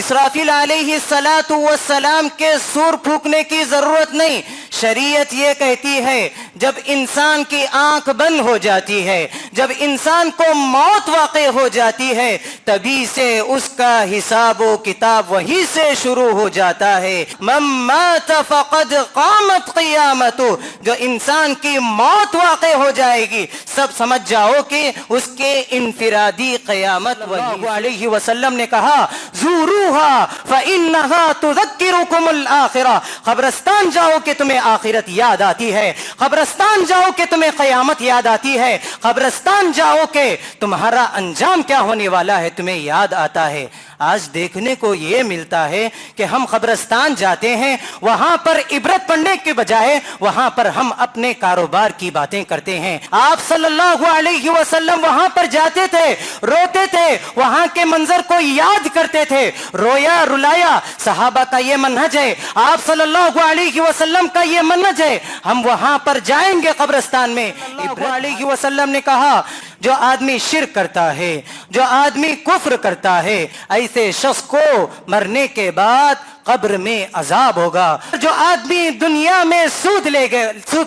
اسرافیل علیہ السلام کے سور پھونکنے کی ضرورت نہیں. شریعت یہ کہتی ہے جب انسان کی آنکھ بند ہو جاتی ہے، جب انسان کو موت واقع ہو جاتی ہے، تبھی سے اس کا حساب و کتاب وہی سے شروع ہو جاتا ہے. من مات فقد قامت قیامتہ. جو انسان کی موت واقع ہو جائے گی سب سمجھ جاؤ کہ اس کے انفرادی قیامت. وہی علیہ وسلم نے کہا زوروها فإنها تذکرکم الآخرہ. قبرستان جاؤ کہ تمہیں آخرت یاد آتی ہے، قبرستان جاؤ کہ تمہیں قیامت یاد آتی ہے، قبرستان جاؤ کہ تمہارا انجام کیا ہونے والا ہے تمہیں یاد آتا ہے. آج دیکھنے کو یہ ملتا ہے کہ ہم قبرستان جاتے ہیں، وہاں پر عبرت پڑھنے کے بجائے وہاں پر ہم اپنے کاروبار کی باتیں کرتے ہیں. آپ صلی اللہ علیہ وسلم وہاں پر جاتے تھے، روتے تھے، وہاں کے منظر کو یاد کرتے تھے، رویا رلایا. صحابہ کا یہ منہج ہے، آپ صلی اللہ علیہ وسلم کا یہ منہج ہے. ہم وہاں پر جائیں گے قبرستان میں. ابراہیم علیہ وسلم نے کہا جو آدمی شرک کرتا ہے، جو آدمی کفر کرتا ہے، ایسے شخص کو مرنے کے بعد قبر میں عذاب ہوگا. جو آدمی دنیا میں سود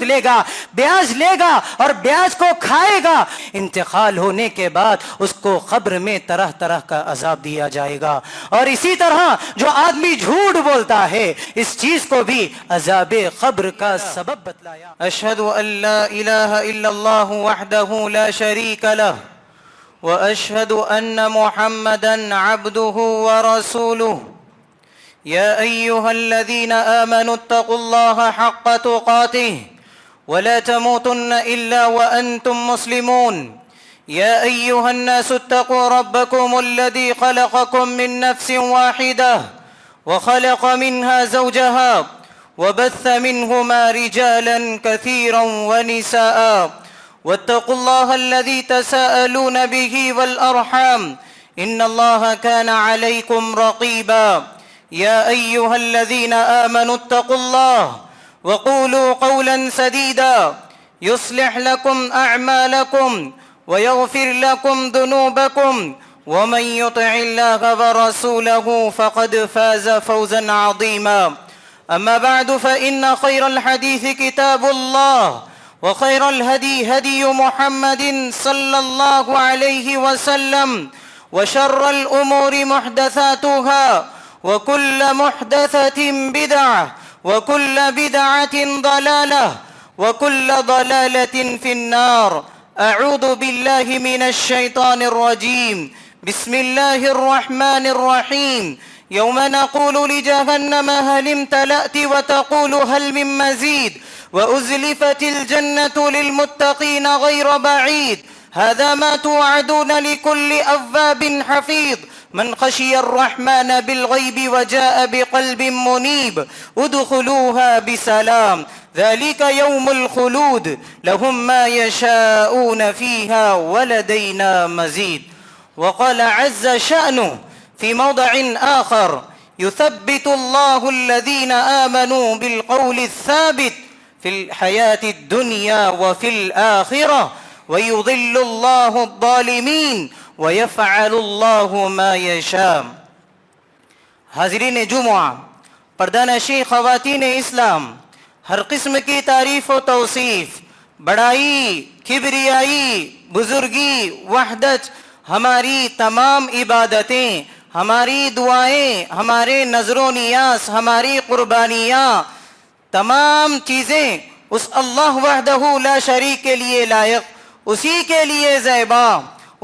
لے گا، بیاج لے گا اور بیاج کو کھائے گا، انتقال ہونے کے بعد اس کو قبر میں طرح طرح کا عذاب دیا جائے گا. اور اسی طرح جو آدمی جھوٹ بولتا ہے اس چیز کو بھی عذاب قبر کا سبب بتلایا. اشہد ان لا الہ الا اللہ وحدہ لا شریک لہ واشہد ان محمدا عبدہ ورسولہ. يا أيها الذين آمنوا اتقوا الله حق تقاته ولا تموتن إلا وأنتم مسلمون. يا أيها الناس اتقوا ربكم الذي خلقكم من نفس واحدة وخلق منها زوجها وبث منهما رجالا كثيرا ونساء واتقوا الله الذي تساءلون به والأرحام إن الله كان عليكم رقيبا. يا أيها الذين آمنوا اتقوا الله وقولوا قولا سديدا يصلح لكم أعمالكم ويغفر لكم ذنوبكم ومن يطع الله ورسوله فقد فاز فوزا عظيما. أما بعد فإن خير الحديث كتاب الله وخير الهدي هدي محمد صلى الله عليه وسلم وشر الأمور محدثاتها وكل محدثة بدعة وكل بدعة ضلالة وكل ضلالة في النار. أعوذ بالله من الشيطان الرجيم. بسم الله الرحمن الرحيم. يوم نقول لجهنم هل امتلأت وتقول هل من مزيد وأزلفت الجنة للمتقين غير بعيد. هذا ما توعدون لكل أواب حفيظ من خشي الرحمن بالغيب وجاء بقلب منيب. ادخلوها بسلام ذلك يوم الخلود لهم ما يشاءون فيها ولدينا مزيد. وقال عز شأنه في موضع آخر يثبت الله الذين آمنوا بالقول الثابت في الحياة الدنيا وفي الآخرة ويضل الله الظالمين وَيَفْعَلُ اللَّهُ مَا يَشَاءُ. حاضرین جمعہ، پردہ نشین خواتین اسلام، ہر قسم کی تعریف و توصیف، بڑائی، کبریائی، بزرگی، وحدت، ہماری تمام عبادتیں، ہماری دعائیں، ہمارے نذر و نیاز، ہماری قربانیاں، تمام چیزیں اس اللہ وحدہ لا شریک کے لیے لائق، اسی کے لیے زیبا،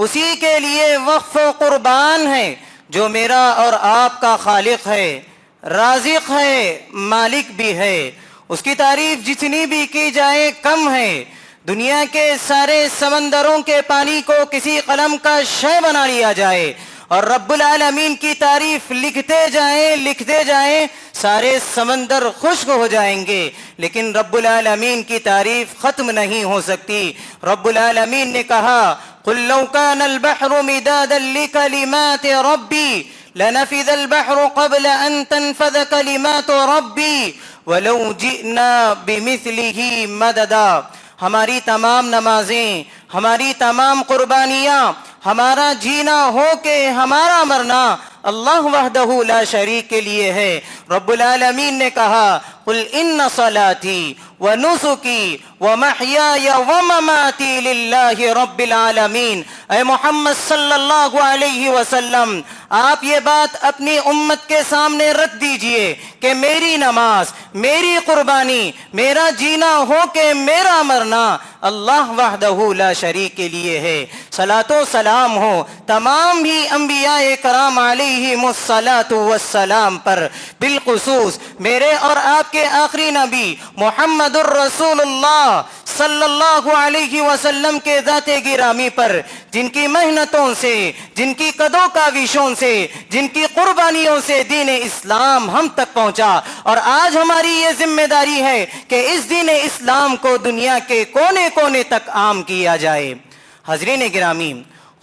اسی کے لیے وقف و قربان ہے جو میرا اور آپ کا خالق ہے، رازق ہے، مالک بھی ہے. اس کی تعریف جتنی بھی کی جائے کم ہے. دنیا کے سارے سمندروں کے پانی کو کسی قلم کا شے بنا لیا جائے اور رب العالمین کی تعریف لکھتے جائیں سارے سمندر خشک ہو جائیں گے، لیکن رب العالمین کی تعریف ختم نہیں ہو سکتی. رب العالمین نے کہا قل لو كان البحر مدادا لكلمات ربي لنفذ البحر قبل أن تنفذ كلمات ربي ولو جئنا بمثله مددا. ہماری تمام نمازیں، ہماری تمام قربانیاں، ہمارا جینا ہو کہ ہمارا مرنا اللہ وحدہ لا شریک کے لیے ہے۔ رب العالمین نے کہا قل ان صلاتی ونسکی ومحیای ومماتی للہ رب العالمین۔ اے محمد صلی اللہ علیہ وسلم، آپ یہ بات اپنی امت کے سامنے رکھ دیجئے کہ میری نماز، میری قربانی، میرا جینا ہو کہ میرا مرنا اللہ وحدہ لا شریک کے لیے ہے۔ صلاۃ و سلام ہو تمام ہی انبیاء کرام علیہم الصلاۃ والسلام پر، بالخصوص میرے اور آپ کے آخری نبی محمد الرسول اللہ صلی اللہ علیہ وسلم کے ذات گرامی پر، جن کی محنتوں سے، جن کی قدوں کاوشوں سے، جن کی قربانیوں سے دین اسلام ہم تک پہنچا۔ اور آج ہماری یہ ذمہ داری ہے کہ اس دین اسلام کو دنیا کے کونے کونے تک عام کیا جائے۔ حاضرین گرامی،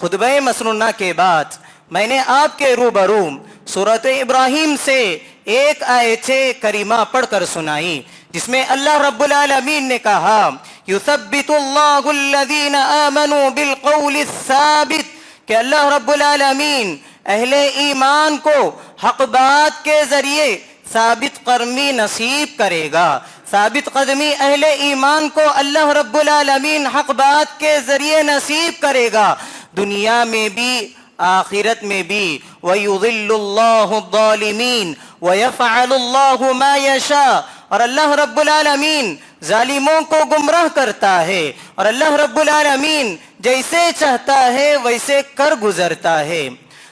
خطبہ مسنونہ کے بعد میں نے آپ کے روبرو سورۃ ابراہیم سے ایک آیت کریمہ پڑھ کر سنائی، جس میں اللہ رب العالمین نے کہا یثبت اللہ الذین آمنوا بالقول الثابت، کہ اللہ رب العالمین اہل ایمان کو حق بات کے ذریعے ثابت قدمی نصیب کرے گا۔ ثابت قدمی اہل ایمان کو اللہ رب العالمین حق بات کے ذریعے نصیب کرے گا، دنیا میں بھی آخرت میں بھی۔ وَيُضِلُّ اللَّهُ الظَّالِمِينَ وَيَفْعَلُ اللَّهُ مَا يَشَاءُ، اور اللہ رب العالمین ظالموں کو گمراہ کرتا ہے، اور اللہ رب العالمین جیسے چاہتا ہے ویسے کر گزرتا ہے۔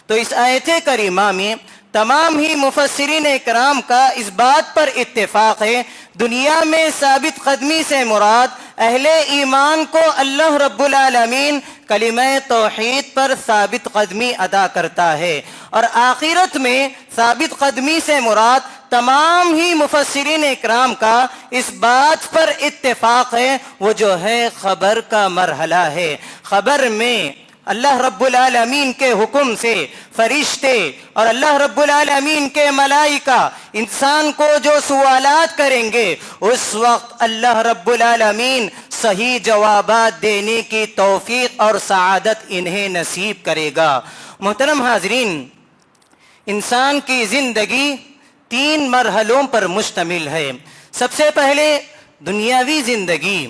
تو اس آیت کریمہ میں تمام ہی مفسرین اکرام کا اس بات پر اتفاق ہے، دنیا میں ثابت قدمی سے مراد اہل ایمان کو اللہ رب العالمین کلمہ توحید پر ثابت قدمی عطا کرتا ہے، اور آخرت میں ثابت قدمی سے مراد تمام ہی مفسرین اکرام کا اس بات پر اتفاق ہے، وہ جو ہے خبر کا مرحلہ ہے۔ خبر میں اللہ رب العالمین کے حکم سے فرشتے اور اللہ رب العالمین کے ملائکہ انسان کو جو سوالات کریں گے، اس وقت اللہ رب العالمین صحیح جوابات دینے کی توفیق اور سعادت انہیں نصیب کرے گا۔ محترم حاضرین، انسان کی زندگی 3 مرحلوں پر مشتمل ہے۔ سب سے پہلے دنیاوی زندگی،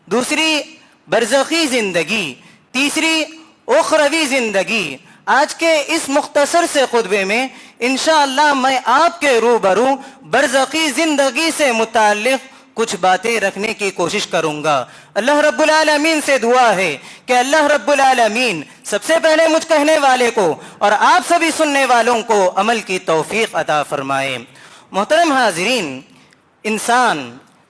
دوسری برزخی زندگی، تیسری اخروی زندگی۔ آج کے اس مختصر سے خطبے میں انشاءاللہ میں آپ کے روبرو برزخی زندگی سے متعلق کچھ باتیں رکھنے کی کوشش کروں گا۔ اللہ رب العالمین سے دعا ہے کہ اللہ رب العالمین سب سے پہلے مجھ کہنے والے کو اور آپ سبھی سننے والوں کو عمل کی توفیق عطا فرمائے۔ محترم حاضرین، انسان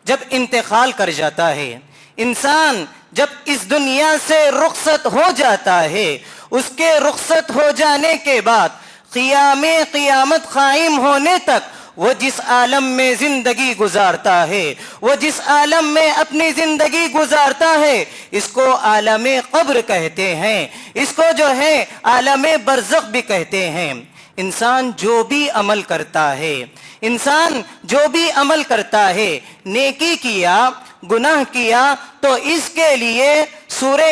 جب انتقال کر جاتا ہے، انسان جب اس دنیا سے رخصت ہو جاتا ہے، اس کے رخصت ہو جانے کے بعد قیامت قائم ہونے تک وہ جس عالم میں زندگی گزارتا ہے، وہ جس عالم میں اپنی زندگی گزارتا ہے، اس کو عالم قبر کہتے ہیں، اس کو جو ہے عالم برزخ بھی کہتے ہیں۔ انسان جو بھی عمل کرتا ہے، انسان جو بھی عمل کرتا ہے، نیکی کیا، گناہ کیا، تو اس کے لیے سورہ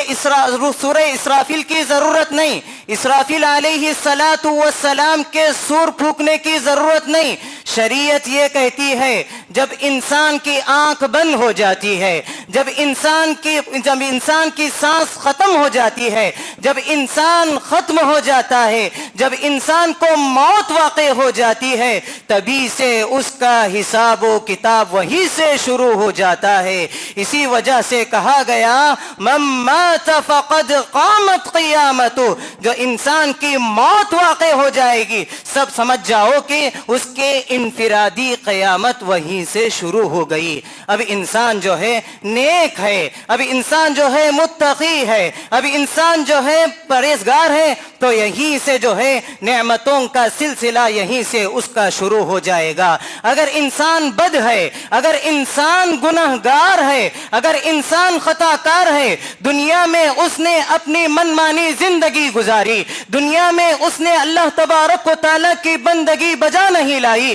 اسرافیل کی ضرورت نہیں، اسرافیل علیہ السلام کے سور پھونکنے کی ضرورت نہیں۔ شریعت یہ کہتی ہے جب انسان کی آنکھ بند ہو جاتی ہے، جب انسان کی سانس ختم ہو جاتی ہے، جب انسان ختم ہو جاتا ہے، جب انسان کو موت واقع ہو جاتی ہے، تبھی سے اس کا حساب و کتاب وہیں سے شروع ہو جاتا ہے۔ اسی وجہ سے کہا گیا من مات فقد قامت قیامت، جو انسان کی موت واقع ہو جائے گی، سب سمجھ جاؤ کہ اس کے انفرادی قیامت وہیں سے شروع ہو گئی۔ اب انسان جو ہے نیک ہے، اب انسان جو ہے متقی ہے، اب انسان جو ہے پرہیزگار ہے، تو یہیں سے جو ہے نعمتوں کا سلسلہ یہیں سے اس کا شروع ہو جائے گا۔ اگر انسان بد ہے، اگر انسان گناہگار ہے، اگر انسان خطا کار ہے، دنیا میں اس نے اپنی منمانی زندگی گزاری، دنیا میں اس نے اللہ تبارک و تعالیٰ کی بندگی بجا نہیں لائی،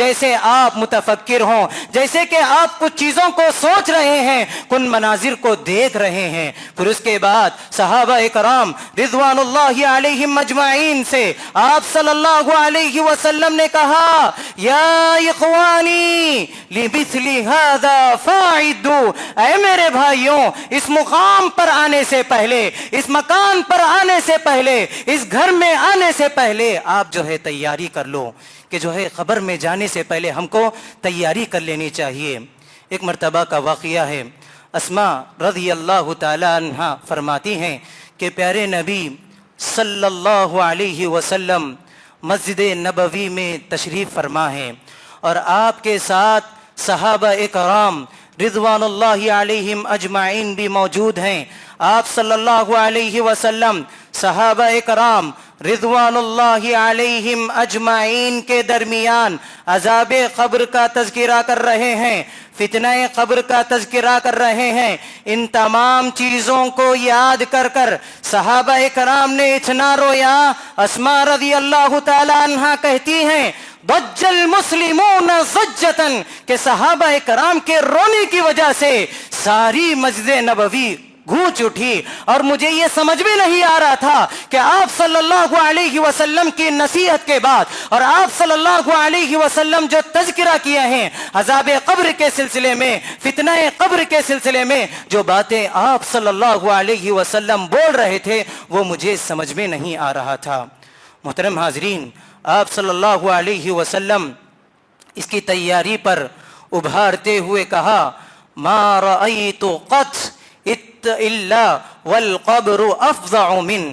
جیسے آپ متفکر ہوں, جیسے کہ آپ کچھ چیزوں کو سوچ رہے ہیں, کن مناظر کو دیکھ رہے ہیں. پھر اس کے بعد صحابہ کرام رضوان اللہ علیہم اجمعین سے آپ صلی اللہ علیہ وسلم نے کہا, یا اخوانی لمثل ھذا فاعدوا, اے میرے بھائیوں, اس مقام پر آنے سے پہلے, اس مکان پر آنے سے پہلے, اس گھر میں آنے سے پہلے آپ جو ہے تیاری کر لو, کہ جو ہے قبر میں جانے سے پہلے ہم کو تیاری کر لینی چاہیے. ایک مرتبہ کا واقعہ ہے, اسماء رضی اللہ تعالی عنہا فرماتی ہیں کہ پیارے نبی صلی اللہ علیہ وسلم مسجد نبوی میں تشریف فرما ہے, اور آپ کے ساتھ صحابہ کرام رضوان اللہ علیہم اجمعین بھی موجود ہیں. آپ صلی اللہ علیہ وسلم صحابہ کرام رضوان اللہ علیہم اجمعین کے درمیان عذاب قبر کا تذکرہ کر رہے ہیں, فتنہ قبر کا تذکرہ کر رہے ہیں. ان تمام چیزوں کو یاد کر کر صحابہ کرام نے اتنا رویا. اسماء رضی اللہ تعالی عنہا کہتی ہیں, ضج المسلمون ضجتاً, کہ صحابہ کرام کے رونے کی وجہ سے ساری مسجد نبوی گونج اٹھی, اور مجھے یہ سمجھ میں نہیں آ رہا تھا کہ آپ صلی اللہ علیہ وسلم کی نصیحت کے بعد اور آپ صلی اللہ علیہ وسلم جو تذکرہ کیے ہیں عذاب قبر کے سلسلے میں, فتنہ قبر کے سلسلے میں, جو باتیں آپ صلی اللہ علیہ وسلم بول رہے تھے وہ مجھے سمجھ میں نہیں آ رہا تھا. محترم حاضرین, آپ صلی اللہ علیہ وسلم اس کی تیاری پر ابھارتے ہوئے کہا, ما رأیت قط الا والقبر افظع من,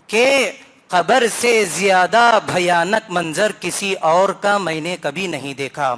کہ قبر سے زیادہ بھیانک منظر کسی اور کا میں نے کبھی نہیں دیکھا.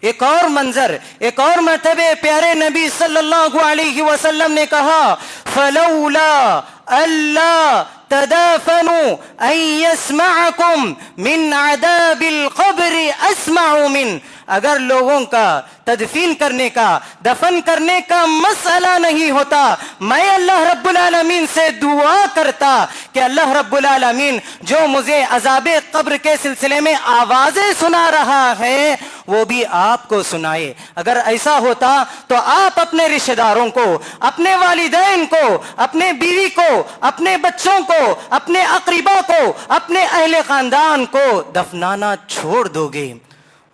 ایک اور منظر, ایک اور مرتبہ پیارے نبی صلی اللہ علیہ وسلم نے کہا, فلولا الا تدافنوا ان يسمعكم من عذاب القبر اسمع من, اگر لوگوں کا تدفین کرنے کا, دفن کرنے کا مسئلہ نہیں ہوتا, میں اللہ رب العالمین سے دعا کرتا کہ اللہ رب العالمین جو مجھے عذاب قبر کے سلسلے میں آوازیں سنا رہا ہے وہ بھی آپ کو سنائے. اگر ایسا ہوتا تو آپ اپنے رشتہ داروں کو, اپنے والدین کو, اپنے بیوی کو, اپنے بچوں کو, اپنے اقربا کو, اپنے اہل خاندان کو دفنانا چھوڑ دو گے.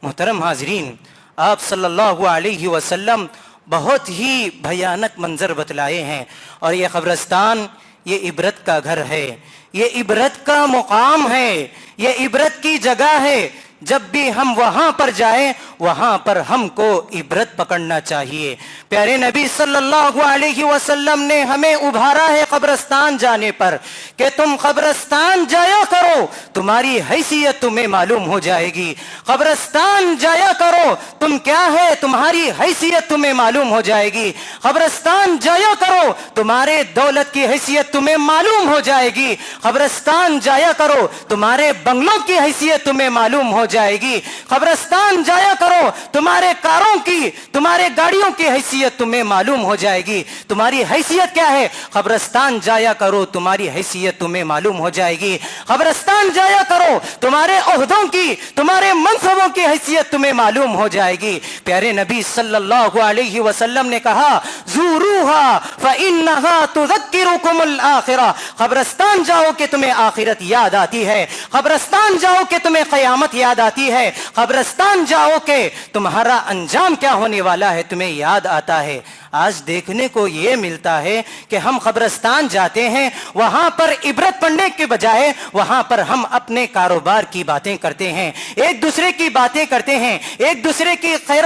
محترم حاضرین, آپ صلی اللہ علیہ وسلم بہت ہی بھیانک منظر بتلائے ہیں, اور یہ قبرستان یہ عبرت کا گھر ہے, یہ عبرت کا مقام ہے, یہ عبرت کی جگہ ہے. جب بھی ہم وہاں پر جائیں وہاں پر ہم کو عبرت پکڑنا چاہیے. پیارے نبی صلی اللہ علیہ وسلم نے ہمیں ابھارا ہے قبرستان جانے پر کہ تم قبرستان جایا کرو, تمہاری حیثیت تمہیں معلوم ہو جائے گی. قبرستان جایا کرو, تم کیا ہے تمہاری حیثیت تمہیں معلوم ہو جائے گی. قبرستان جایا کرو, تمہارے دولت کی حیثیت تمہیں معلوم ہو جائے گی. قبرستان جایا کرو, تمہارے بنگلوں کی حیثیت تمہیں معلوم ہو جائے گی. قبرستان جایا کرو, تمہارے کاروں کی, تمہارے گاڑیوں کی حیثیت تمہیں معلوم ہو جائے گی. تمہاری حیثیت کیا ہے؟ قبرستان جایا کرو, تمہاری حیثیت تمہیں معلوم ہو جائے گی. قبرستان جایا کرو, تمہارے عہدوں کی, تمہارے منصبوں کی حیثیت تمہیں معلوم ہو جائے گی. پیارے نبی صلی اللہ علیہ وسلم نے کہا, زوروہا فإنہا تذکرکم الآخرہ, قبرستان جاؤ کہ تمہیں آخرت یاد آتی ہے. قبرستان جاؤ کہ تمہیں قیامت یاد آتی ہے. قبرستان جاؤ کہ تمہارا انجام کیا ہونے والا ہے تمہیں یاد آتا ہے. آج دیکھنے کو یہ ملتا ہے کہ ہم قبرستان جاتے ہیں, وہاں پر عبرت پڑھنے کے بجائے وہاں پر ہم اپنے کاروبار کی باتیں کرتے ہیں, ایک دوسرے کی باتیں کرتے ہیں, ایک دوسرے کی خیر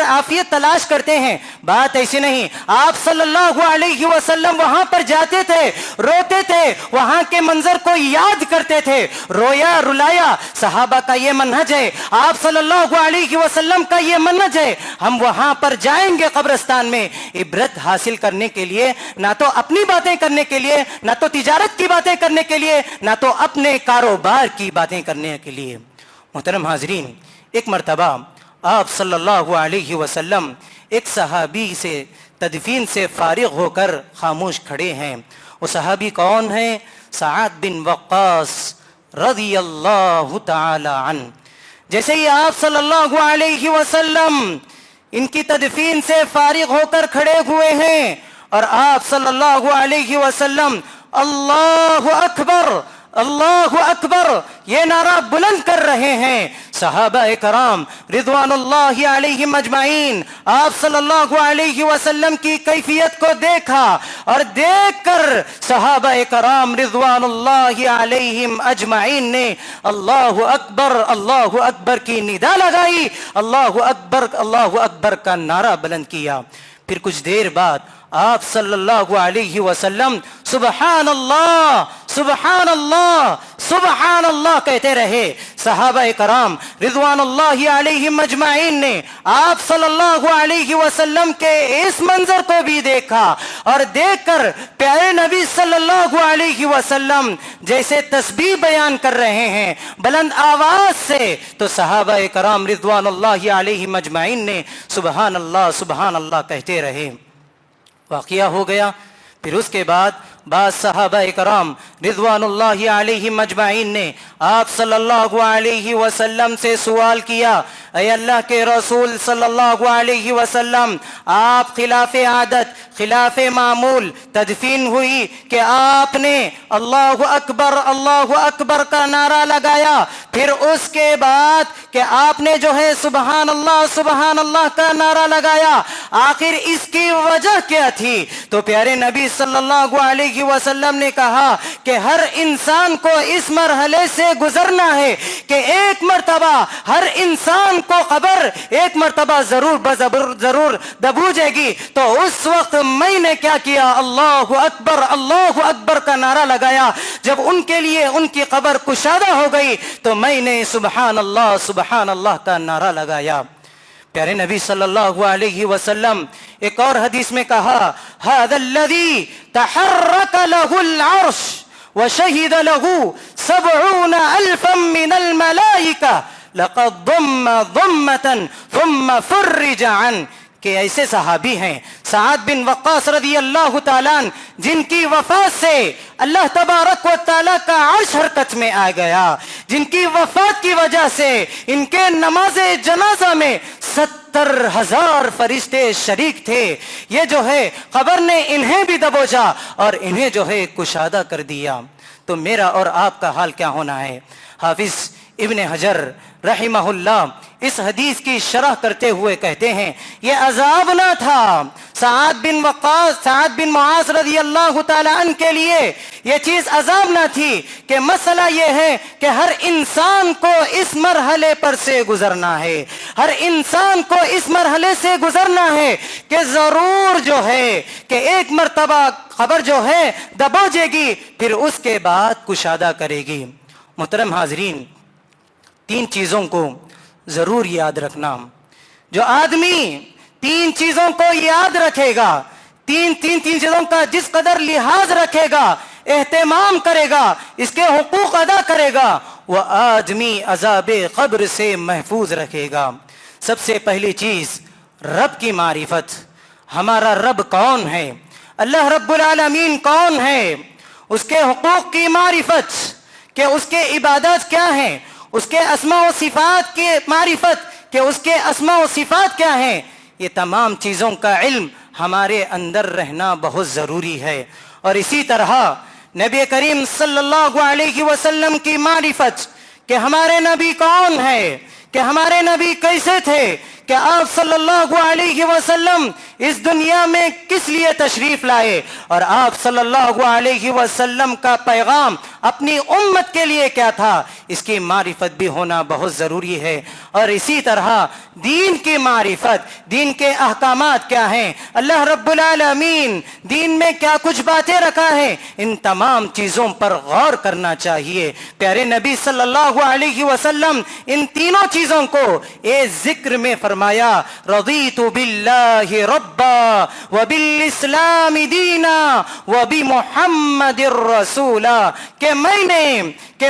عافیت تلاش کرتے ہیں. بات ایسی نہیں. آپ صلی اللہ علیہ وسلم وہاں پر جاتے تھے, روتے تھے, وہاں کے منظر کو یاد کرتے تھے, رویا رلایا. صحابہ کا یہ منہج ہے, آپ صلی اللہ علیہ وسلم کا یہ منہج ہے. ہم وہاں پر جائیں گے قبرستان میں عبرت حاصل کرنے کے لیے, نہ تو اپنی باتیں کرنے کے لیے, نہ تو تجارت کی باتیں کرنے کے لیے, نہ تو اپنے کاروبار کی باتیں کرنے کے لیے. محترم حاضرین, ایک مرتبہ آپ صلی اللہ علیہ وسلم ایک صحابی سے تدفین سے فارغ ہو کر خاموش کھڑے ہیں. وہ صحابی کون ہیں؟ سعد بن وقاص رضی اللہ تعالی عنہ. جیسے ہی آپ صلی اللہ علیہ وسلم ان کی تدفین سے فارغ ہو کر کھڑے ہوئے ہیں اور آپ صلی اللہ علیہ وسلم اللہ اکبر اللہ اکبر یہ نعرہ بلند کر رہے ہیں، صحابہ کرام رضوان اللہ علیہم اجمعین آپ صلی اللہ علیہ وسلم کی کیفیت کو دیکھا اور دیکھ کر صحابہ کرام رضوان اللہ علیہم اجمعین نے اللہ اکبر کی ندا لگائی، اللہ اکبر کا نعرہ بلند کیا۔ پھر کچھ دیر بعد آپ صلی اللہ علیہ وسلم سبحان اللہ سبحان اللہ سبحان اللہ کہتے رہے۔ صحابہ کرام رضوان اللہ علیہم اجمعین نے آپ صلی اللہ علیہ وسلم کے اس منظر کو بھی دیکھا اور دیکھ کر پیارے نبی صلی اللہ علیہ وسلم جیسے تسبیح بیان کر رہے ہیں بلند آواز سے، تو صحابہ کرام رضوان اللہ علیہم اجمعین نے سبحان اللہ کہتے رہے۔ واقعہ ہو گیا۔ پھر اس کے بعد بعض صحابہ کرام رضوان اللہ علیہم اجمعین نے آپ صلی اللہ علیہ وسلم سے سوال کیا، اے اللہ کے رسول صلی اللہ علیہ وسلم، آپ خلاف عادت خلاف معمول تدفین ہوئی کہ آپ نے اللہ اکبر کا نعرہ لگایا، پھر اس کے بعد کہ آپ نے جو ہے سبحان اللہ کا نعرہ لگایا، آخر اس کی وجہ کیا تھی؟ تو پیارے نبی صلی اللہ علیہ وسلم نے کہا کہ ہر انسان کو اس مرحلے سے گزرنا ہے کہ ایک مرتبہ ہر انسان کو قبر ایک مرتبہ ضرور دبوجے گی، تو اس وقت میں نے کیا کیا؟ اللہ اکبر کا نعرہ لگایا۔ جب ان کے لیے ان کی قبر کشادہ ہو گئی تو میں نے سبحان اللہ کا نعرہ لگایا۔ پیارے نبی صلی اللہ علیہ وسلم ایک اور حدیث میں کہا، هذا الذي تحرك له العرش وشهد له 70,000 من الملائكة لقد ضم ضمة ثم فرج عنه۔ کہ ایسے صحابی ہیں سعد بن وقاص رضی اللہ تعالیٰ جن کی وفات سے اللہ تبارک و تعالیٰ کا عرش حرکت میں آ گیا، جن کی وفات کی وجہ سے ان کے نماز جنازہ میں 70,000 فرشتے شریک تھے۔ یہ جو ہے قبر نے انہیں بھی دبوچا اور انہیں جو ہے کشادہ کر دیا۔ تو میرا اور آپ کا حال کیا ہونا ہے؟ حافظ ابن حجر رحمہ اللہ اس حدیث کی شرح کرتے ہوئے کہتے ہیں، یہ عذاب نہ تھا سعد بن معاذ رضی اللہ تعالیٰ عنہ کے لیے، یہ چیز عذاب نہ تھی کہ مسئلہ یہ ہے کہ ہر انسان کو اس مرحلے پر سے گزرنا ہے، ہر انسان کو اس مرحلے سے گزرنا ہے کہ ضرور جو ہے کہ ایک مرتبہ خبر جو ہے دبوجے گی، پھر اس کے بعد کشادہ کرے گی۔ محترم حاضرین، 3 چیزوں کو ضرور یاد رکھنا۔ جو آدمی 3 چیزوں کو یاد رکھے گا، تین چیزوں کا جس قدر لحاظ رکھے گا، اہتمام کرے گا، اس کے حقوق ادا کرے گا، وہ آدمی عذاب قبر سے محفوظ رکھے گا۔ سب سے پہلی چیز رب کی معرفت۔ ہمارا رب کون ہے؟ اللہ رب العالمین کون ہے؟ اس کے حقوق کی معرفت کہ اس کے عبادات کیا ہیں، اس کے اسماء و صفات کی معرفت کہ اس کے اسماء و صفات کیا ہیں، یہ تمام چیزوں کا علم ہمارے اندر رہنا بہت ضروری ہے۔ اور اسی طرح نبی کریم صلی اللہ علیہ وسلم کی معرفت کہ ہمارے نبی کون ہے، کہ ہمارے نبی کیسے تھے، کہ آپ صلی اللہ علیہ وسلم اس دنیا میں کس لیے تشریف لائے، اور آپ صلی اللہ علیہ وسلم کا پیغام اپنی امت کے لیے کیا تھا، اس کی معرفت بھی ہونا بہت ضروری ہے۔ اور اسی طرح دین کی معرفت، دین کے احکامات کیا ہیں، اللہ رب العالمین دین میں کیا کچھ باتیں رکھا ہے، ان تمام چیزوں پر غور کرنا چاہیے۔ پیارے نبی صلی اللہ علیہ وسلم ان تینوں چیزوں کو ایک ذکر میں فرمایا، رضیت باللہ ربا وبالاسلام دینا وبمحمد الرسولا، کہ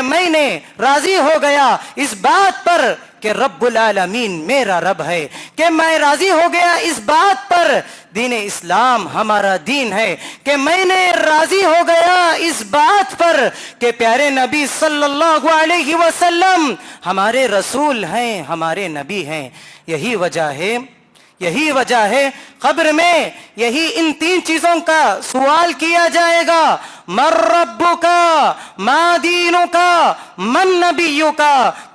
میں نے راضی ہو گیا اس بات پر کہ رب العالمین میرا رب ہے, کہ میں راضی ہو گیا اس بات پر دین اسلام ہمارا دین ہے, کہ میں نے راضی ہو گیا اس بات پر کہ پیارے نبی صلی اللہ علیہ وسلم ہمارے رسول ہیں, ہمارے نبی ہیں. یہی وجہ ہے قبر میں یہی ان 3 چیزوں کا سوال کیا جائے گا. من ربک, ما دینک, من نبیک,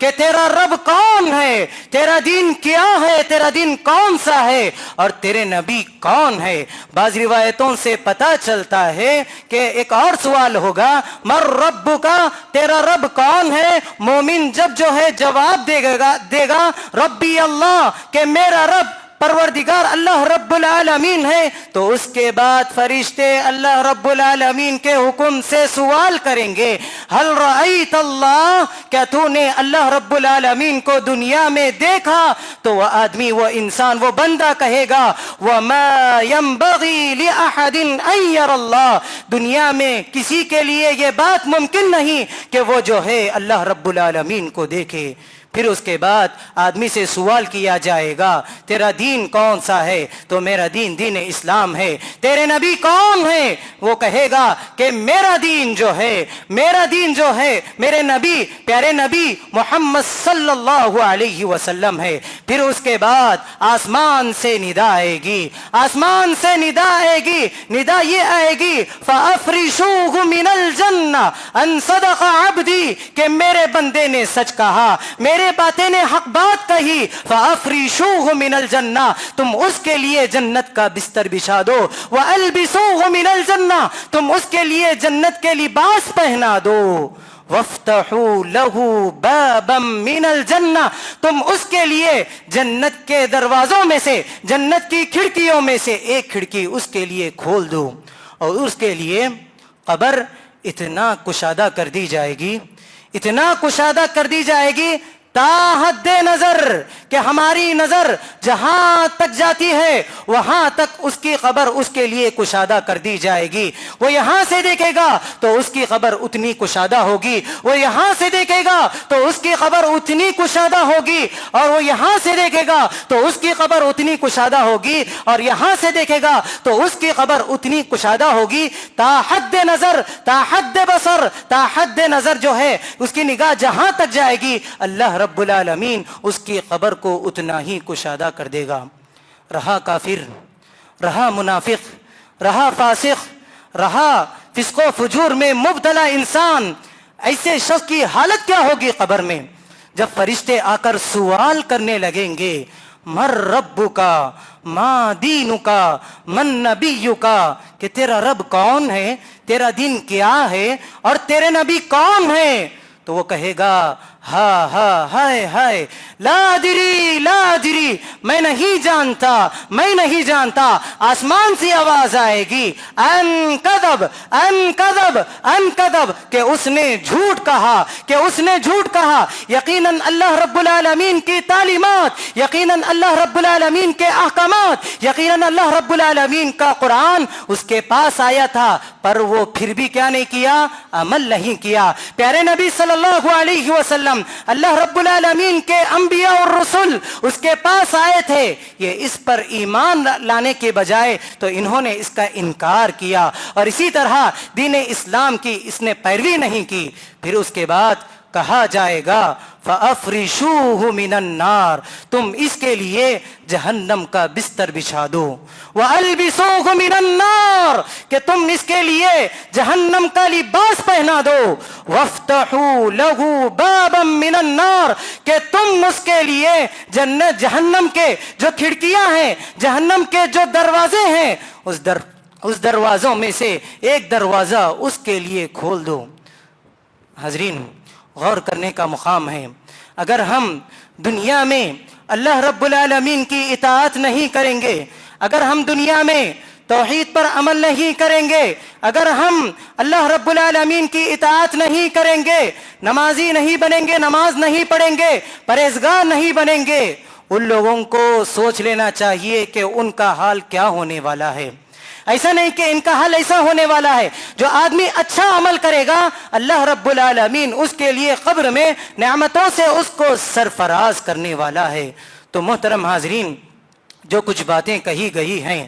کہ تیرا رب کون ہے, تیرا دین کیا ہے, تیرا دین کون سا ہے, اور تیرے نبی کون ہے. بعض روایتوں سے پتہ چلتا ہے کہ ایک اور سوال ہوگا, من ربک, تیرا رب کون ہے. مومن جب جو ہے جواب دے گا ربی اللہ, کہ میرا رب پروردگار اللہ رب العالمین ہے, تو اس کے بعد فرشتے اللہ رب العالمین کے حکم سے سوال کریں گے, ہل رأیت اللہ, کیا تو نے اللہ رب العالمین کو دنیا میں دیکھا. تو وہ آدمی, وہ انسان, وہ بندہ کہے گا وما ينبغي لأحد ان ير اللہ, دنیا میں کسی کے لیے یہ بات ممکن نہیں کہ وہ جو ہے اللہ رب العالمین کو دیکھے. پھر اس کے بعد آدمی سے سوال کیا جائے گا تیرا دین کون سا ہے, تو میرا دین دین اسلام ہے. تیرے نبی کون ہے, وہ کہے گا کہ میرا دین جو ہے میرے نبی, پیارے نبی محمد صلی اللہ علیہ وسلم ہے. پھر اس کے بعد آسمان سے ندا آئے گی, ندا یہ آئے گی فَأَفْرِشُوهُ مِنَ الْجَنَّةِ أَن صَدَقَ عَبْدِي, کہ میرے بندے نے سچ کہا, میرے باتیں نے حق بات کہی. فَأَفْرِشُوهُ مِنَ الْجَنَّةِ, تم اس کے لیے جنت کا بستر بچھا دو. وَأَلْبِسُوهُ مِنَ الْجَنَّةِ, تم اس کے لیے جنت کے لباس پہنا دو. وَافْتَحُوا لَهُ بَابًا مِنَ الْجَنَّةِ, تم اس کے لیے جنت کے دروازوں میں سے, جنت کی کھڑکیوں میں سے ایک کھڑکی اس کے لیے کھول دو, اور اس کے لیے قبر اتنا کشادہ کر دی جائے گی تا حد نظر, کہ ہماری نظر جہاں تک جاتی ہے وہاں تک اس کی قبر اس کے لیے کشادہ کر دی جائے گی. وہ یہاں سے دیکھے گا تو اس کی قبر اتنی کشادہ ہوگی, وہ یہاں سے دیکھے گا تو اس کی قبر اتنی کشادہ ہوگی, اور وہ یہاں سے دیکھے گا تو اس کی قبر اتنی کشادہ ہوگی, اور یہاں سے دیکھے گا تو اس کی قبر اتنی کشادہ ہوگی. تا حد نظر, تا حد بصر, تا حد نظر جو ہے اس کی نگاہ جہاں تک جائے گی اللہ رب العالمین اس کی قبر کو اتنا ہی کشادہ کر دے گا. رہا کافر, رہا منافق, رہا فاسق, رہا فسق و فجور میں مبتلا انسان, ایسے شخص کی حالت کیا ہوگی قبر میں جب فرشتے آ کر سوال کرنے لگیں گے من ربکا, ما دینکا, من نبیکا, کہ تیرا رب کون ہے, تیرا دین کیا ہے, اور تیرے نبی کون ہے. تو وہ کہے گا ہائے لا ادری, میں نہیں جانتا. آسمان سے آواز آئے گی ان کذب, کہ اس نے جھوٹ کہا, یقیناً اللہ رب العالمین کی تعلیمات, یقیناً اللہ رب العالمین کے احکامات, یقیناً اللہ رب العالمین کا قرآن اس کے پاس آیا تھا, پر وہ پھر بھی کیا نہیں کیا, عمل نہیں کیا. پیارے نبی صلی اللہ علیہ وسلم, اللہ رب العالمین کے انبیاء اور رسول اس کے پاس آئے تھے, یہ اس پر ایمان لانے کے بجائے تو انہوں نے اس کا انکار کیا, اور اسی طرح دین اسلام کی اس نے پیروی نہیں کی. پھر اس کے بعد کہا جائے گا فَأَفْرِشُوهُ مِنَ النَّارِ, تم اس کے لیے جہنم کا بستر بچھا دو. وَأَلْبِسُوهُ مِنَ النَّارِ, کہ تم اس کے لیے جہنم کا لباس پہنا دو. وَافْتَحُوا لَهُ بَابًا مِنَ النَّارِ, کہ تم اس کے لیے جہنم کے جو کھڑکیاں ہیں, جہنم کے جو دروازے ہیں, اس دروازوں میں سے ایک دروازہ اس کے لیے کھول دو. حاضرین, غور کرنے کا مقام ہے. اگر ہم دنیا میں اللہ رب العالمین کی اطاعت نہیں کریں گے, اگر ہم دنیا میں توحید پر عمل نہیں کریں گے, اگر ہم اللہ رب العالمین کی اطاعت نہیں کریں گے, نمازی نہیں بنیں گے, نماز نہیں پڑھیں گے, پرہیزگار نہیں بنیں گے, ان لوگوں کو سوچ لینا چاہیے کہ ان کا حال کیا ہونے والا ہے. ایسا نہیں کہ ان کا حل ایسا ہونے والا ہے جو آدمی اچھا عمل کرے گا اللہ رب العالمین اس کے لیے قبر میں نعمتوں سے اس کو سرفراز کرنے والا ہے۔ تو محترم حاضرین، جو کچھ باتیں کہی گئی ہیں،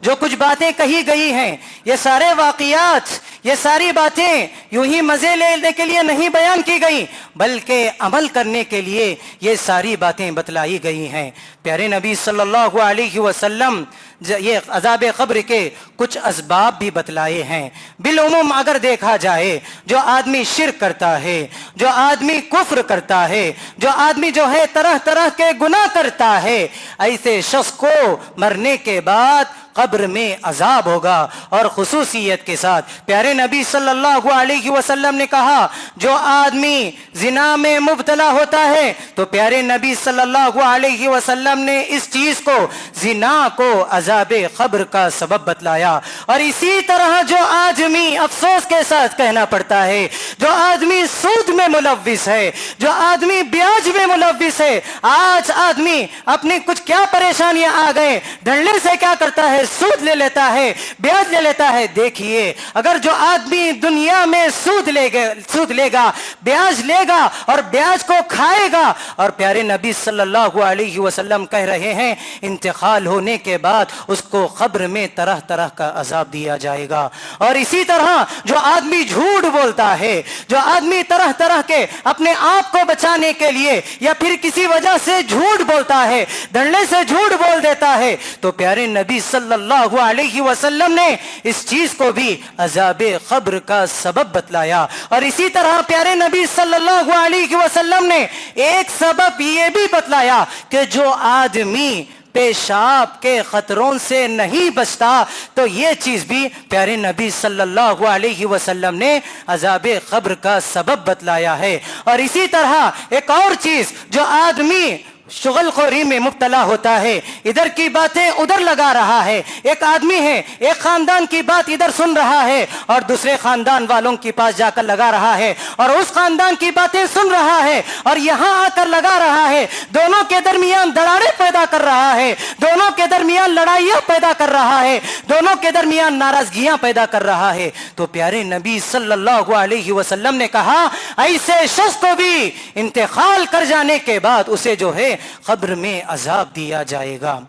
جو کچھ باتیں کہی گئی ہیں، یہ سارے واقعات، یہ ساری باتیں یوں ہی مزے لینے کے لیے نہیں بیان کی گئی، بلکہ عمل کرنے کے لیے یہ ساری باتیں بتلائی گئی ہیں۔ پیارے نبی صلی اللہ علیہ وسلم یہ عذاب قبر کے کچھ اسباب بھی بتلائے ہیں۔ بالعموم اگر دیکھا جائے، جو آدمی شرک کرتا ہے، جو آدمی کفر کرتا ہے، جو آدمی جو ہے طرح طرح کے گناہ کرتا ہے، ایسے شخص کو مرنے کے بعد قبر میں عذاب ہوگا۔ اور خصوصیت کے ساتھ پیارے نبی صلی اللہ علیہ وسلم نے کہا، جو آدمی زنا میں مبتلا ہوتا ہے تو پیارے نبی صلی اللہ علیہ وسلم نے اس چیز کو، زنا کو، عذاب قبر کا سبب بتلایا۔ اور اسی طرح جو آدمی، افسوس کے ساتھ کہنا پڑتا ہے، جو آدمی سود میں ملوث ہے، جو آدمی بیاج میں ملوث ہے، آج آدمی اپنی کچھ کیا پریشانیاں آ گئے، ڈھلنے سے کیا کرتا ہے، سود لے لیتا ہے، بیاج لے لیتا ہے۔ دیکھیے، اگر جو آدمی دنیا میں سود لے گا، بیاج لے گا اور بیاج کو کھائے گا، اور پیارے نبی صلی اللہ علیہ وسلم کہہ رہے ہیں انتقال ہونے کے بعد اس کو قبر میں طرح طرح کا عذاب دیا جائے گا۔ اور اسی طرح جو آدمی جھوٹ بولتا ہے، جو آدمی طرح طرح کے اپنے آپ کو بچانے کے لیے یا پھر کسی وجہ سے جھوٹ بولتا ہے، ڈرنے سے جھوٹ بول دیتا ہے، تو پیارے نبی صلی اللہ علیہ وسلم نے اس چیز کو بھی عذاب قبر کا سبب بتلایا۔ اور اسی طرح پیارے نبی صلی اللہ علیہ وسلم نے ایک سبب یہ بھی بتلایا کہ جو آدمی پیشاب کے خطروں سے نہیں بچتا، تو یہ چیز بھی پیارے نبی صلی اللہ علیہ وسلم نے عذاب قبر کا سبب بتلایا ہے۔ اور اسی طرح ایک اور چیز، جو آدمی شغل خوری میں مبتلا ہوتا ہے، ادھر کی باتیں ادھر لگا رہا ہے، ایک آدمی ہے، ایک خاندان کی بات ادھر سن رہا ہے اور دوسرے خاندان والوں کے پاس جا کر لگا رہا ہے، اور اس خاندان کی باتیں سن رہا ہے اور یہاں آ کر لگا رہا ہے، دونوں کے درمیان دراڑیں پیدا کر رہا ہے، دونوں کے درمیان لڑائیاں پیدا کر رہا ہے، دونوں کے درمیان ناراضگیاں پیدا کر رہا ہے۔ تو پیارے نبی صلی اللہ علیہ وسلم نے کہا، ایسے شخص کو بھی انتقال کر جانے کے بعد اسے جو ہے قبر میں عذاب دیا جائے گا۔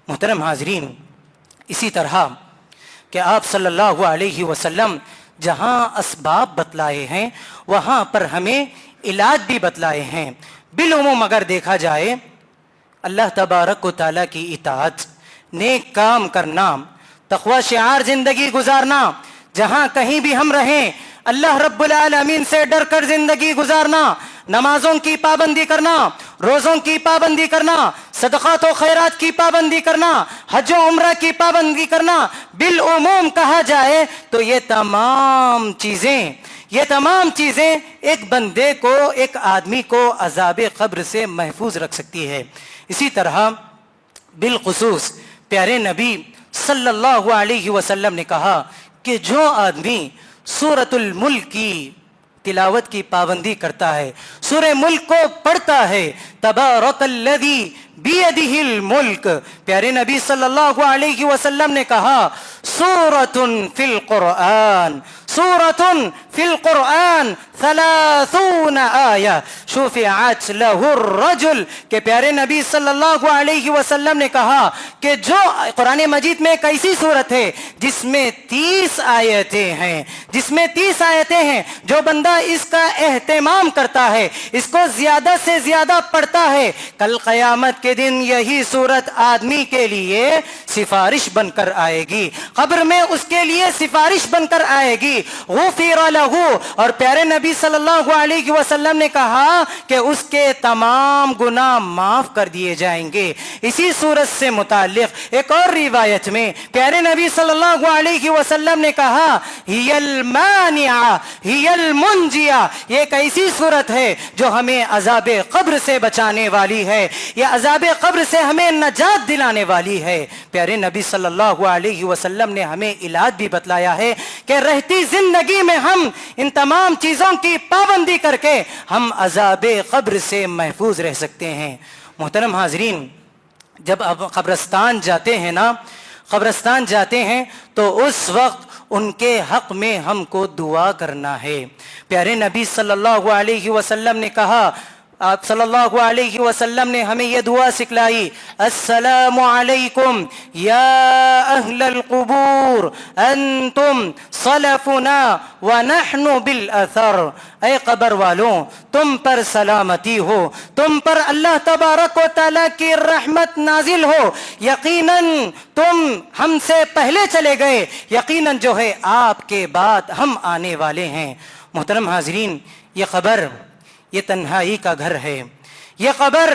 محترم حاضرین، اسی طرح کہ آپ صلی اللہ علیہ وسلم جہاں اسباب بتلائے ہیں وہاں پر ہمیں علاج بھی بتلائے ہیں۔ بالعموم اگر دیکھا جائے، اللہ تبارک و تعالیٰ کی اطاعت، نیک کام کرنا، تقوی شعار زندگی گزارنا، جہاں کہیں بھی ہم رہیں اللہ رب العالمین سے ڈر کر زندگی گزارنا، نمازوں کی پابندی کرنا، روزوں کی پابندی کرنا، صدقات و خیرات کی پابندی کرنا، حج و عمرہ کی پابندی کرنا، بالعموم کہا جائے تو یہ تمام چیزیں ایک بندے کو، ایک آدمی کو عذاب قبر سے محفوظ رکھ سکتی ہے۔ اسی طرح بالخصوص پیارے نبی صلی اللہ علیہ وسلم نے کہا کہ جو آدمی سورۃ الملک کی تلاوت کی پابندی کرتا ہے، سورہ ملک کو پڑھتا ہے، تبارک الذی بیدہ الملک، پیارے نبی صلی اللہ علیہ وسلم نے کہا سورۃ فی القرآن، سورۃ فی القرآن 30 آیہ شفعت لہ الرجل، کہ پیارے نبی صلی اللہ علیہ وسلم نے کہا کہ جو قرآن مجید میں ایک ایسی سورت ہے جس میں 30 آیتیں ہیں، جس میں 30 آیتیں ہیں، جو بندہ اس کا اہتمام کرتا ہے، اس کو زیادہ سے زیادہ پڑھتا ہے، کل قیامت کے دن یہی سورت آدمی کے لیے سفارش بن کر آئے گی، قبر میں اس کے لیے سفارش بن کر آئے گی، غفر لہ، اور پیارے نبی صلی اللہ علیہ وسلم نے کہا کہ اس کے تمام گناہ معاف کر دیے جائیں گے۔ اسی سورت سے متعلق ایک اور روایت میں پیارے نبی صلی اللہ علیہ وسلم نے کہا ہی المانعہ ہی المنجیہ، یہ ایک ایسی سورت ہے جو ہمیں عذاب قبر سے بچانے والی ہے، یہ عذاب قبر سے ہمیں نجات دلانے والی ہے۔ پیارے نبی صلی اللہ علیہ وسلم نے ہمیں علاج بھی بتلایا ہے کہ رہتی زندگی میں ہم ان تمام چیزوں کی پابندی کر کے ہم عذاب قبر سے محفوظ رہ سکتے ہیں۔ محترم حاضرین، جب آپ قبرستان جاتے ہیں نا، قبرستان جاتے ہیں تو اس وقت ان کے حق میں ہم کو دعا کرنا ہے۔ پیارے نبی صلی اللہ علیہ وسلم نے کہا، آپ صلی اللہ علیہ وسلم نے ہمیں یہ دعا سکھلائی، السلام علیکم یا اہل القبور انتم صلفنا ونحن بالاثر، اے قبر والوں تم پر سلامتی ہو، تم پر اللہ تبارک و تعالیٰ کی رحمت نازل ہو، یقیناً تم ہم سے پہلے چلے گئے، یقیناً جو ہے آپ کے بعد ہم آنے والے ہیں۔ محترم حاضرین، یہ قبر یہ تنہائی کا گھر ہے، یہ قبر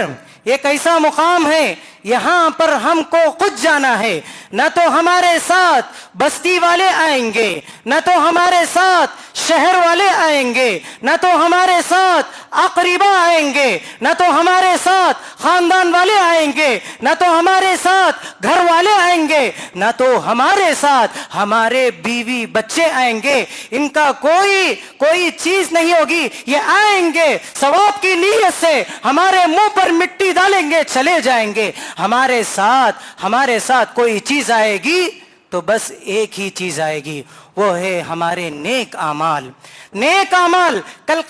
ایک ایسا مقام ہے یہاں پر ہم کو خود جانا ہے، نہ تو ہمارے ساتھ بستی والے آئیں گے، نہ تو ہمارے ساتھ شہر والے آئیں گے، نہ تو ہمارے ساتھ اقربا آئیں گے، نہ تو ہمارے ساتھ خاندان والے آئیں گے، نہ تو ہمارے ساتھ گھر والے آئیں گے، نہ تو ہمارے ساتھ ہمارے بیوی بچے آئیں گے۔ ان کا کوئی چیز نہیں ہوگی، یہ آئیں گے ثواب کی نیت سے، ہمارے منہ پر مٹی ڈالیں گے، چلے جائیں گے۔ ہمارے ساتھ کوئی چیز آئے گی تو بس ایک ہی چیز آئے گی، وہ ہے ہمارے نیک اعمال۔ نیک اعمال کل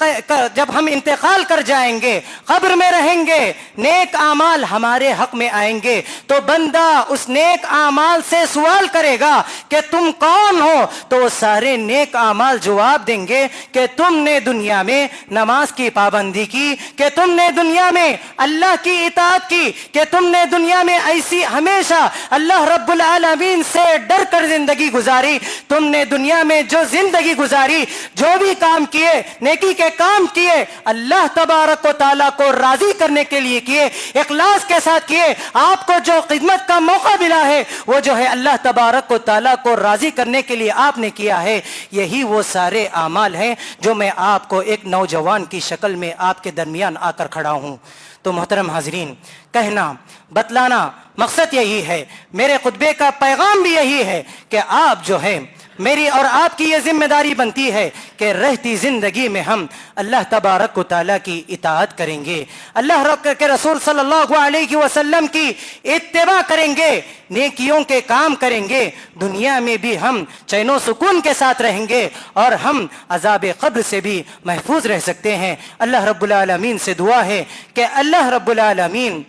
جب ہم انتقال کر جائیں گے، قبر میں رہیں گے، نیک اعمال ہمارے حق میں آئیں گے، تو بندہ اس نیک اعمال سے سوال کرے گا کہ تم کون ہو، تو سارے نیک اعمال جواب دیں گے کہ تم نے دنیا میں نماز کی پابندی کی، کہ تم نے دنیا میں اللہ کی اطاعت کی، کہ تم نے دنیا میں ایسی ہمیشہ اللہ رب العالمین سے ڈر کر زندگی گزاری، تم نے دنیا میں جو زندگی گزاری، جو بھی کام کیے، نیکی کے کام کیے، اللہ تبارک و تعالیٰ کو راضی کرنے کے لیے کیے، اخلاص کے ساتھ کیے، آپ کو جو خدمت کا موقع ملا ہے وہ جو ہے اللہ تبارک و تعالیٰ کو راضی کرنے کے لیے آپ نے کیا ہے۔ یہی وہ سارے اعمال ہیں جو میں آپ کو ایک نوجوان کی شکل میں آپ کے درمیان آ کر کھڑا ہوں۔ تو محترم حاضرین، کہنا بتلانا مقصد یہی ہے، میرے خطبے کا پیغام بھی یہی ہے کہ آپ جو ہے، میری اور آپ کی یہ ذمہ داری بنتی ہے کہ رہتی زندگی میں ہم اللہ تبارک و تعالیٰ کی اطاعت کریں گے، اللہ کے رسول صلی اللہ علیہ وسلم کی اتباع کریں گے، نیکیوں کے کام کریں گے، دنیا میں بھی ہم چین و سکون کے ساتھ رہیں گے اور ہم عذاب قبر سے بھی محفوظ رہ سکتے ہیں۔ اللہ رب العالمین سے دعا ہے کہ اللہ رب العالمین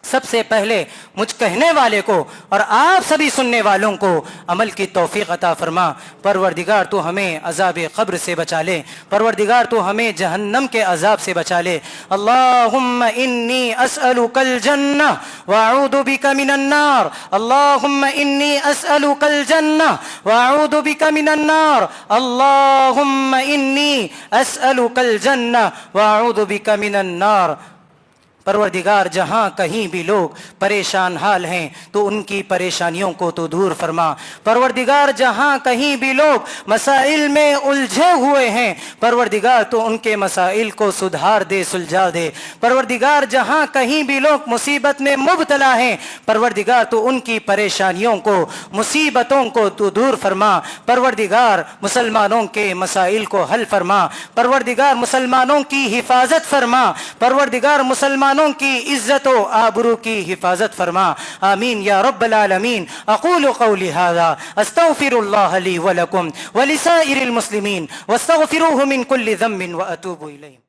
سب سے پہلے مجھ کہنے والے کو اور آپ سبھی سننے والوں کو عمل کی توفیق عطا فرما۔ پروردگار تو ہمیں عذاب قبر سے بچا لے، پروردگار تو ہمیں جہنم کے عذاب سے بچا لے۔ اللہم انی اسألک الجنہ واعوذ بک من النار، اللہم انی اسألک الجنہ واعوذ بک من النار، اللہم انی اسألک الجنہ واعوذ بک من النار۔ پروردگار جہاں کہیں بھی لوگ پریشان حال ہیں تو ان کی پریشانیوں کو تو دور فرما، پروردگار جہاں کہیں بھی لوگ مسائل میں الجھے ہوئے ہیں پروردگار تو ان کے مسائل کو سدھار دے، سلجھا دے، پروردگار جہاں کہیں بھی لوگ مصیبت میں مبتلا ہیں پروردگار تو ان کی پریشانیوں کو، مصیبتوں کو تو دور فرما، پروردگار مسلمانوں کے مسائل کو حل فرما، پروردگار مسلمانوں کی حفاظت فرما، پروردگار مسلمانوں کی عزت و آبرو کی حفاظت فرما، آمین یا رب العالمین۔ اقول قولی ھذا استغفر اللہ لی ولکم ولسائر المسلمین واستغفروہ من کل ذنب واتوب الیہ۔